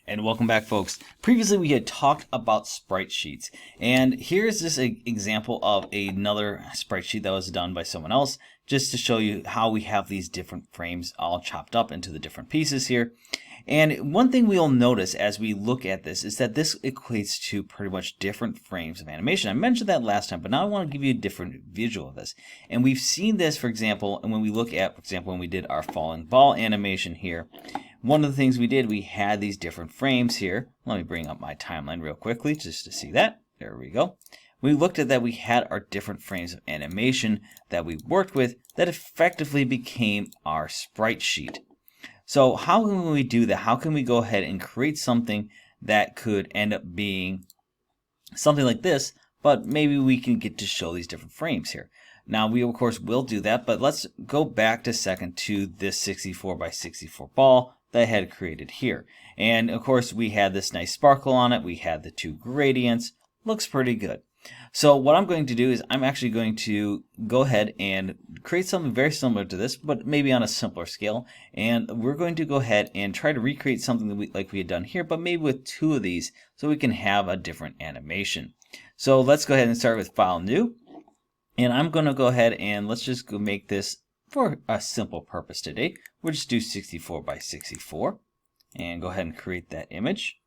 And welcome back, folks. Previously we had talked about sprite sheets, and here's this example of another sprite sheet that was done by someone else, just to show you how we have these different frames all chopped up into the different pieces here. And one thing we'll notice as we look at this is that this equates to pretty much different frames of animation. I mentioned that last time, but now I want to give you a different visual of this. And we've seen this, for example, and when we look at, for example, when we did our falling ball animation here, one of the things we did, we had these different frames here. Let me bring up my timeline real quickly just to see that. There we go. We looked at that, we had our different frames of animation that we worked with that effectively became our sprite sheet. So how can we do that? How can we go ahead and create something that could end up being something like this, but maybe we can get to show these different frames here. Now we of course will do that, but let's go back a second to this 64 by 64 ball that I had created here. And of course we had this nice sparkle on it, we had the two gradients, looks pretty good. So what I'm going to do is I'm actually going to go ahead and create something very similar to this, but maybe on a simpler scale. And we're going to go ahead and try to recreate something that like we had done here, but maybe with two of these so we can have a different animation. So let's go ahead and start with File New. And I'm going to go ahead and let's just go make this for a simple purpose today. We'll just do 64 by 64 and go ahead and create that image.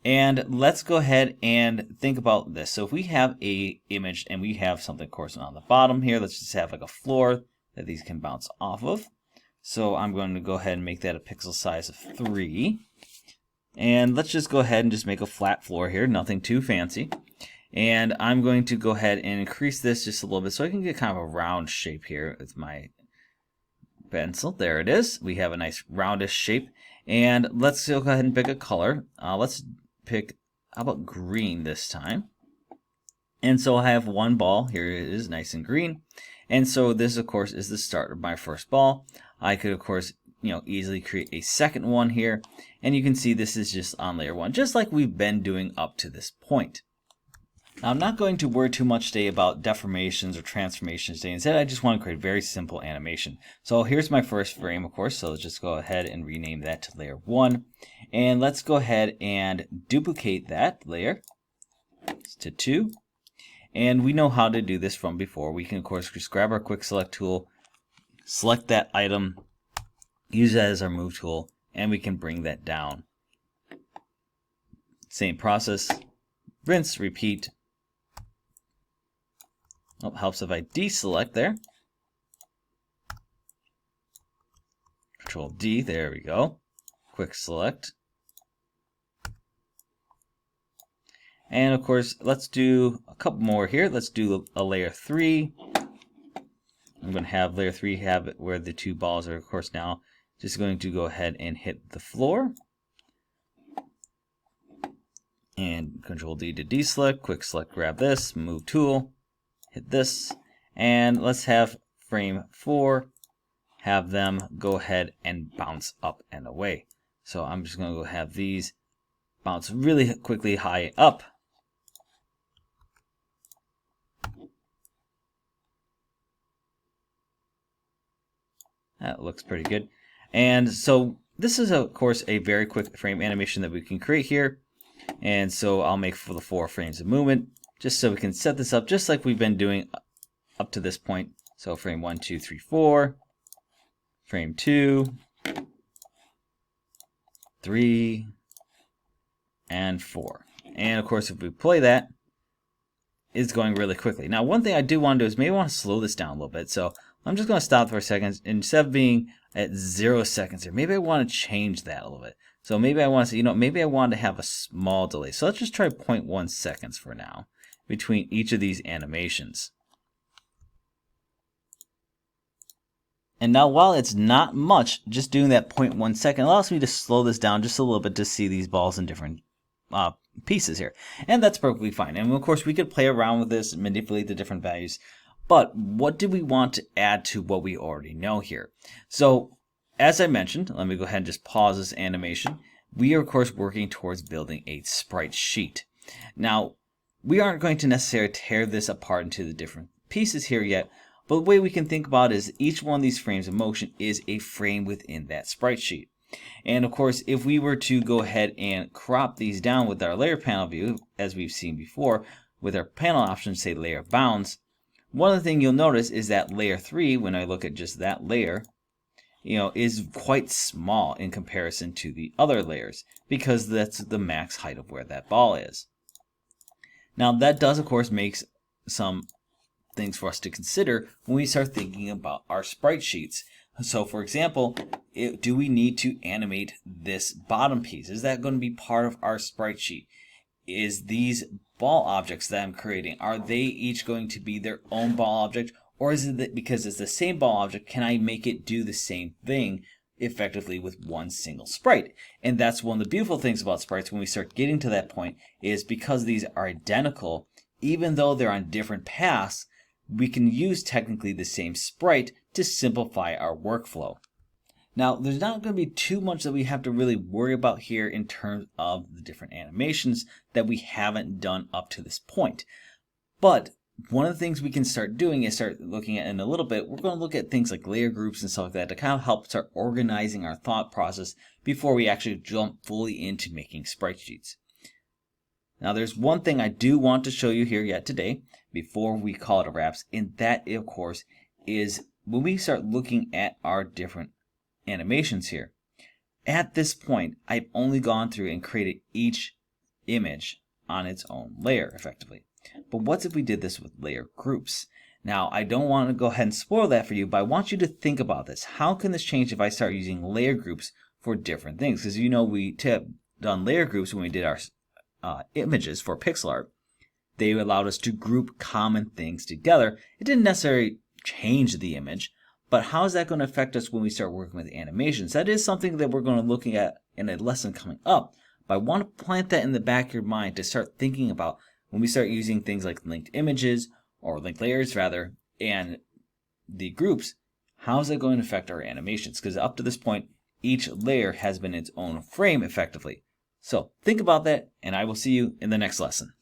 And let's go ahead and think about this. So if we have a image and we have something, of course, on the bottom here, let's just have like a floor that these can bounce off of. So I'm going to go ahead and make that a pixel size of 3. And let's just go ahead and just make a flat floor here, nothing too fancy. And I'm going to go ahead and increase this just a little bit so I can get kind of a round shape here with my pencil. There it is. We have a nice roundish shape. And let's go ahead and pick a color. Let's pick, how about green this time? And so I have one ball. Here it is, nice and green. And so this, of course, is the start of my first ball. I could, of course, easily create a second one here. And you can see this is just on layer 1, just like we've been doing up to this point. Now, I'm not going to worry too much today about deformations or transformations today. Instead, I just want to create a very simple animation. So here's my first frame, of course. So let's just go ahead and rename that to layer 1. And let's go ahead and duplicate that layer to 2. And we know how to do this from before. We can, of course, just grab our quick select tool, select that item, use that as our move tool, and we can bring that down. Same process, rinse, repeat. Oh, helps if I deselect there. Control D, there we go. Quick select. And of course, let's do a couple more here. Let's do a layer 3. I'm going to have layer 3 have it where the two balls are, of course, now just going to go ahead and hit the floor. And Control D to deselect, quick select, grab this, move tool, hit this, and let's have frame 4, have them go ahead and bounce up and away. So I'm just going to go have these bounce really quickly high up. That looks pretty good. And so this is, of course, a very quick frame animation that we can create here. And so I'll make for the 4 frames of movement, just so we can set this up just like we've been doing up to this point. So frame 1, 2, 3, 4, frame 2, 3, and 4. And of course, if we play that, it's going really quickly. Now, one thing I do want to do is maybe I want to slow this down a little bit. So I'm just going to stop for a second. Instead of being at 0 seconds here, maybe I want to change that a little bit. So maybe I want to, maybe I want to have a small delay. So let's just try 0.1 seconds for now between each of these animations. And now, while it's not much, just doing that 0.1 second allows me to slow this down just a little bit to see these balls in different pieces here. And that's perfectly fine. And of course, we could play around with this and manipulate the different values. But what do we want to add to what we already know here? So, as I mentioned, let me go ahead and just pause this animation. We are, of course, working towards building a sprite sheet. Now, we aren't going to necessarily tear this apart into the different pieces here yet, but the way we can think about it is each one of these frames of motion is a frame within that sprite sheet. And of course, if we were to go ahead and crop these down with our layer panel view, as we've seen before, with our panel options, say layer bounds, one of the things you'll notice is that layer 3, when I look at just that layer, is quite small in comparison to the other layers, because that's the max height of where that ball is. Now that does, of course, make some things for us to consider when we start thinking about our sprite sheets. So for example, do we need to animate this bottom piece? Is that going to be part of our sprite sheet? Is these ball objects that I'm creating, are they each going to be their own ball object? Or is it that because it's the same ball object, can I make it do the same thing effectively with one single sprite? And that's one of the beautiful things about sprites when we start getting to that point, is because these are identical, even though they're on different paths, we can use technically the same sprite to simplify our workflow. Now, there's not going to be too much that we have to really worry about here in terms of the different animations that we haven't done up to this point. But one of the things we can start doing is start looking at in a little bit, we're going to look at things like layer groups and stuff like that to kind of help start organizing our thought process before we actually jump fully into making sprite sheets. Now, there's one thing I do want to show you here yet today before we call it a wraps, and that, of course, is when we start looking at our different animations here. At this point, I've only gone through and created each image on its own layer effectively. But what if we did this with layer groups? Now, I don't want to go ahead and spoil that for you, but I want you to think about this. How can this change if I start using layer groups for different things? Because we done layer groups when we did our images for pixel art. They allowed us to group common things together. It didn't necessarily change the image, but how is that going to affect us when we start working with animations? That is something that we're going to look at in a lesson coming up. But I want to plant that in the back of your mind to start thinking about when we start using things like linked images, or linked layers rather, and the groups, how is that going to affect our animations? Because up to this point, each layer has been its own frame effectively. So think about that, and I will see you in the next lesson.